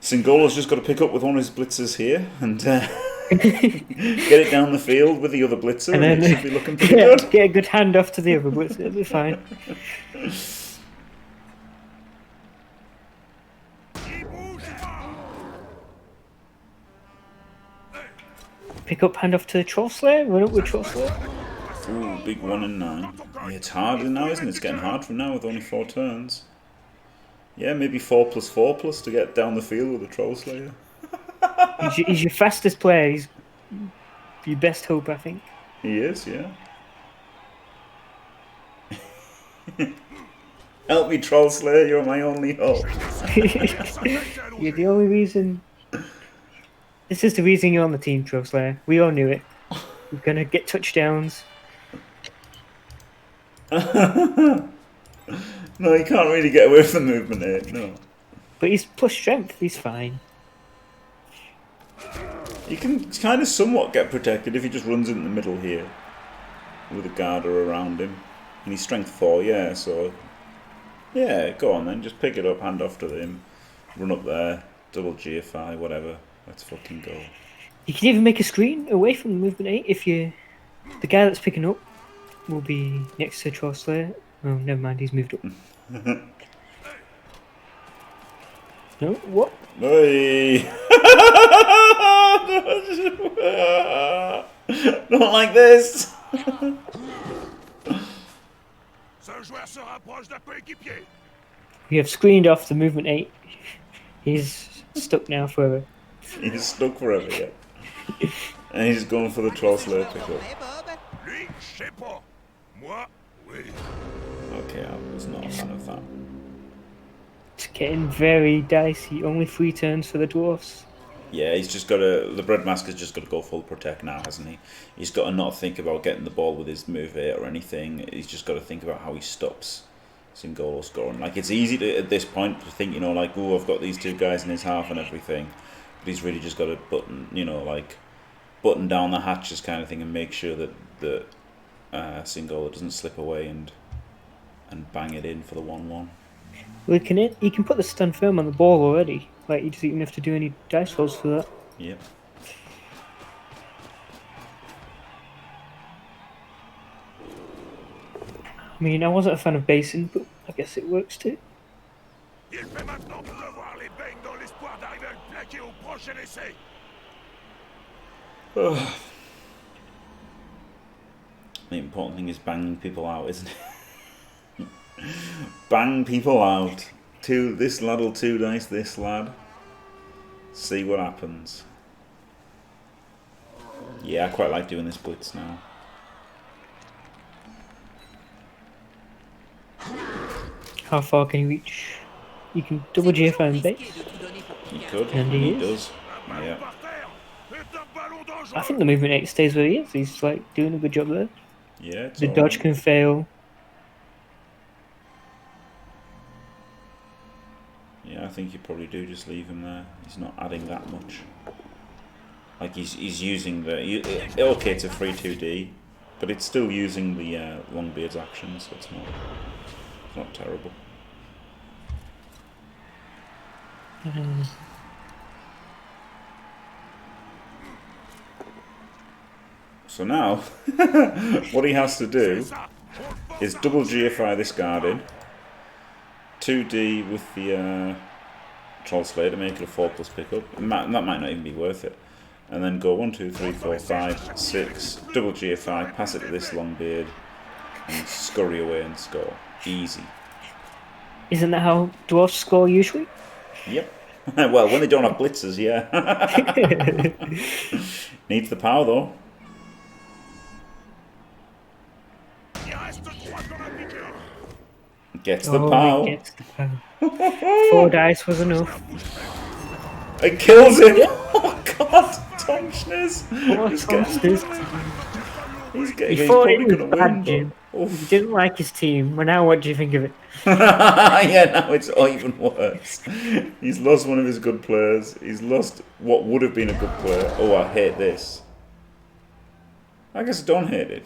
Singollo's just got to pick up with one of his blitzers here and get it down the field with the other blitzer, and then it should be looking pretty good. Get a good handoff to the other blitzer, it'll be fine. Pick up, handoff to the Troll Slayer, run up with Troll Slayer. Ooh, big 1 and 9. Yeah, it's hard now, isn't it? It's getting hard from now with only 4 turns. Yeah, maybe 4+4+ to get down the field with a Troll Slayer. He's your fastest player. He's your best hope, I think. He is, yeah. Help me, Troll Slayer. You're my only hope. You're the only reason. This is the reason you're on the team, Troll Slayer. We all knew it. We're gonna get touchdowns. No, he can't really get away from the movement here, no. But he's plus strength, he's fine. He can kind of somewhat get protected if he just runs in the middle here with a guarder around him. And he's strength 4, yeah, so... Yeah, go on then, just pick it up, hand off to him, run up there, double GFI, whatever. Let's fucking go. You can even make a screen away from the movement 8 if you... The guy that's picking up will be next to Troll Slayer. Oh, never mind, he's moved up. No, what? Hey! Not like this! We have screened off the movement 8. He's stuck now forever. He's stuck forever, yeah. And he's going for the Troll Slayer pickup. Okay, I was not a fan of that. It's getting very dicey. Only 3 turns for the Dwarfs. Yeah, he's just got to... The Bread Masque has just got to go full protect now, hasn't he? He's got to not think about getting the ball with his move 8 or anything. He's just got to think about how he stops Singollo scoring. Like, it's easy to, at this point, to think, you know, like, oh, I've got these 2 guys in his half and everything. But he's really just got to button, you know, like, button down the hatches kind of thing and make sure that Singollo doesn't slip away and bang it in for the 1-1. Well, he can put the stun firm on the ball already. Like, you just don't have to do any dice rolls for that. Yep. I mean, I wasn't a fan of Basin, but I guess it works too. The important thing is banging people out, isn't it? Bang people out. This lad will 2 dice this lad. See what happens. Yeah, I quite like doing this blitz now. How far can you reach? You can double GFI and base. He could, And and he he is. does. Yeah. I think the movement 8 stays where he is. He's like doing a good job there. Yeah, it's The all dodge right. can fail. Yeah, I think you probably do just leave him there. He's not adding that much. Like he's using the okay, it's a free 2D, but it's still using the Longbeard's action, so it's not terrible. So now, what he has to do is double GFI this guard in, 2D with the Troll Slayer to make it a 4+ pickup. That might not even be worth it. And then go 1, 2, 3, 4, 5, 6, double GFI, pass it to this Longbeard, and scurry away and score. Easy. Isn't that how dwarfs score usually? Yep. Well, when they don't have blitzers, yeah. Needs the power though. Gets the power. Gets the power. 4 dice was enough. It kills him! Oh god! Tomshness! He's thought probably it was going to bad, win, Jim. but... He didn't like his team. Well, now what do you think of it? Yeah, now it's even worse. He's lost one of his good players. He's lost what would have been a good player. Oh, I hate this. I guess I don't hate it,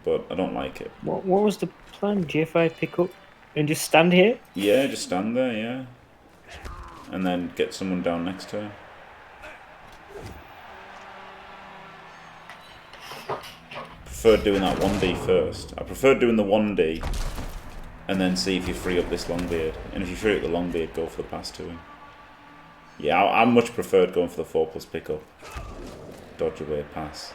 but I don't like it. What was the plan? GFI pick up and just stand here? Yeah, just stand there, yeah. And then get someone down next turn. Preferred doing that 1D first. I preferred doing the 1D and then see if you free up this Longbeard. And if you free up the Longbeard, go for the pass to him. Yeah, I much preferred going for the 4+ pickup. Dodge away pass.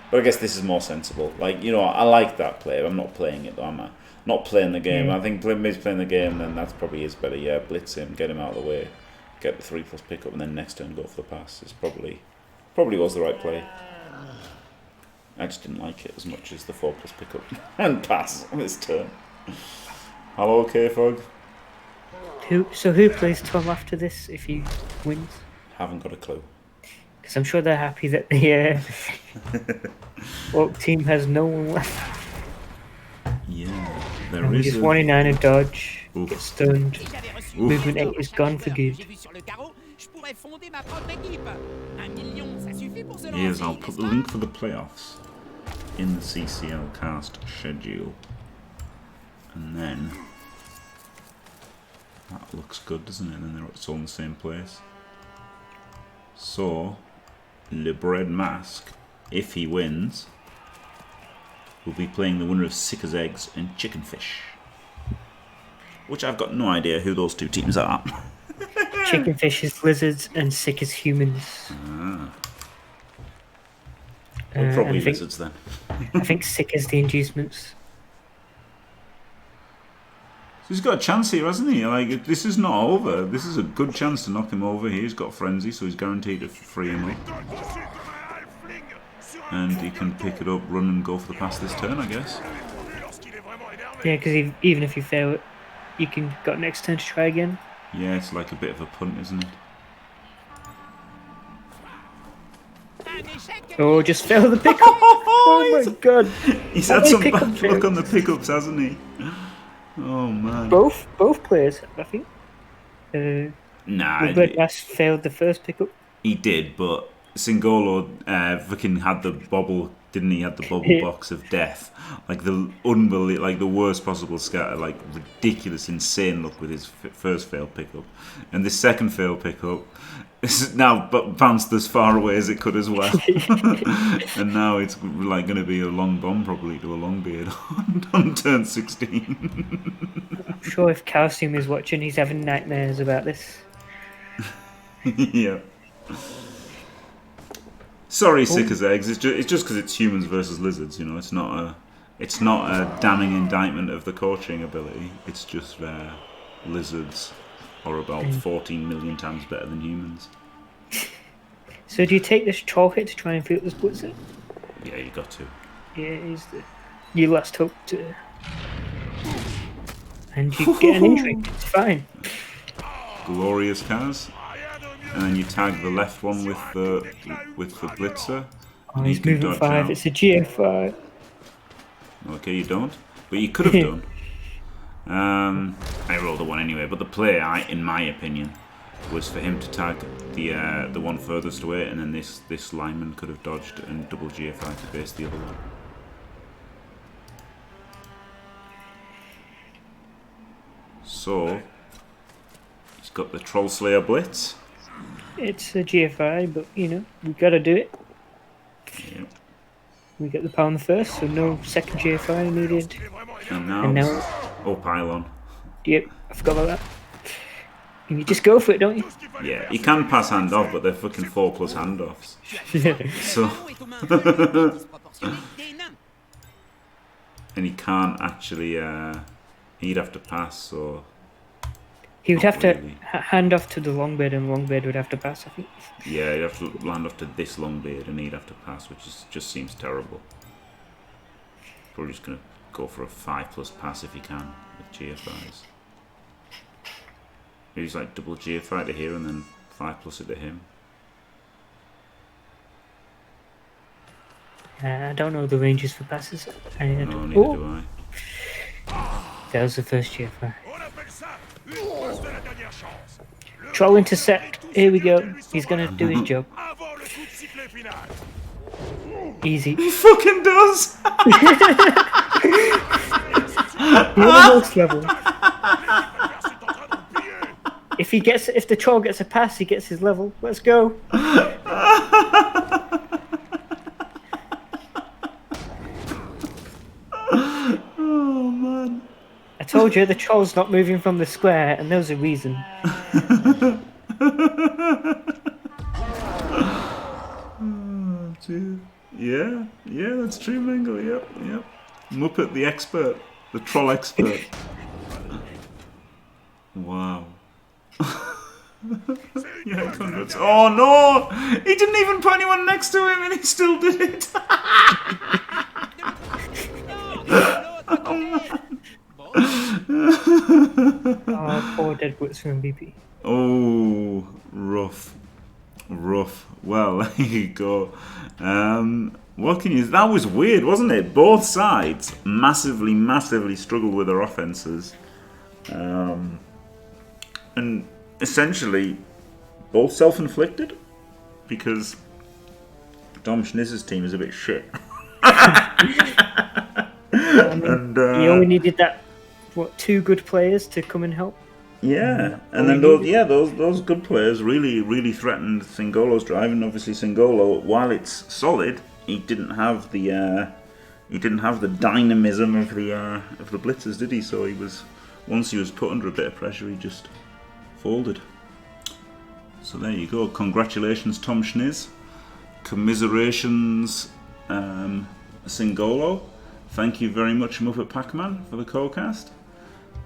But I guess this is more sensible. Like, you know, I like that play. I'm not playing it though, am I? Not playing the game. I think maybe playing the game, then that's probably is better. Yeah, blitz him, get him out of the way, get the 3+ pickup, and then next turn go for the pass. It's probably was the right play. I just didn't like it as much as the 4+ pickup and pass on this turn. Hello, K-Fog. Who plays Tom after this if he wins? Haven't got a clue. Because I'm sure they're happy that the Orc team has no one left. Yeah, And we just 1 in 9 a dodge, Oof. get stunned. Movement 8 is gone for good. Yes, I'll put the link for the playoffs in the CCL cast schedule. And then that looks good, doesn't it? And then it's all in the same place. So Le Bread Masque, if he wins, will be playing the winner of Sick as Eggs and Chicken Fish. Which I've got no idea who those two teams are. Chicken Fish is lizards and Sick is humans. Well, probably lizards then. I think Sick is the inducements. So he's got a chance here, hasn't he? Like, this is not over. This is a good chance to knock him over here. He's got Frenzy, so he's guaranteed to free him up. And he can pick it up, run and go for the pass this turn, I guess. Yeah, because even if you fail it, you can got next turn to try again. Yeah, it's like a bit of a punt, isn't it? Oh, just fail the pickup! Oh my god! He's had some bad luck on the pickups, hasn't he? Oh man. Both players, I think. Nah. Red Bass failed the first pickup. He did, but Singollo fucking had the bobble, didn't he? Had the bubble box of death, like the worst possible scatter, like ridiculous, insane luck with his first failed pickup, and this second failed pickup is now bounced as far away as it could as well, and now it's like going to be a long bomb probably to a Longbeard on turn 16. I'm sure if Calcium is watching, he's having nightmares about this. Yeah. Sorry, Sick as Eggs. It's just because it's humans versus lizards. You know, it's not a damning indictment of the coaching ability. It's just lizards are about 14 million times better than humans. So do you take this troll hit to try and field this blitzer? Yeah, you got to. Yeah, is the your last hope to, and you get an injury. It's fine. Glorious Kaz. And then you tag the left one with the blitzer. Oh, and you he's can moving dodge 5. out. It's a GF5. Okay, you don't, but you could have done. I rolled a 1 anyway, but the play, in my opinion, was for him to tag the one furthest away, and then this lineman could have dodged and double GFI to base the other one. So he's got the Troll Slayer Blitz. It's a GFI, but you know we gotta do it. Yep. We get the pound first, so no second GFI needed. And now, oh, pylon. Yep, I forgot about that. And you just go for it, don't you? Yeah, you can pass handoff, but they're fucking 4+ handoffs. So, and he can't actually. He'd have to pass, so. He would have really. to hand off to the Longbeard, and Longbeard would have to pass, I think. Yeah, he'd have to land off to this Longbeard, and he'd have to pass, which just seems terrible. Probably just gonna go for a 5+ pass if he can with GFIs. He's like double GFI to here and then 5+ it to him. I don't know the ranges for passes. No, neither do I. That was the first GFI. Troll intercept. Here we go. He's gonna do his job. Easy. He fucking does! You're the most level. If the troll gets a pass, he gets his level. Let's go. Oh man. I told you the troll's not moving from the square, and there's a reason. Oh, dear. Yeah, that's true, Mingo. Yep. Muppet the expert, the troll expert. Wow. Yeah, congrats. Oh no! He didn't even put anyone next to him, and he still did it. Oh, poor dead Blitz from BP. Oh, rough. Well, there you go. What can you? That was weird, wasn't it? Both sides massively struggled with their offenses, and essentially both self-inflicted because Dom Schnizz's team is a bit shit. And you only needed that 2 good players to come and help. Yeah, and then those good players really threatened Singolo's drive, and obviously Singollo, while it's solid, he didn't have the dynamism of the blitzers, did he? So once he was put under a bit of pressure, he just folded. So there you go. Congratulations, Tom Schniz. Commiserations, Singollo. Thank you very much, Muppet Pacman, for the co-cast.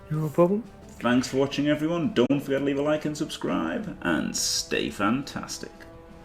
No problem. Thanks for watching, everyone. Don't forget to leave a like and subscribe, and stay fantastic.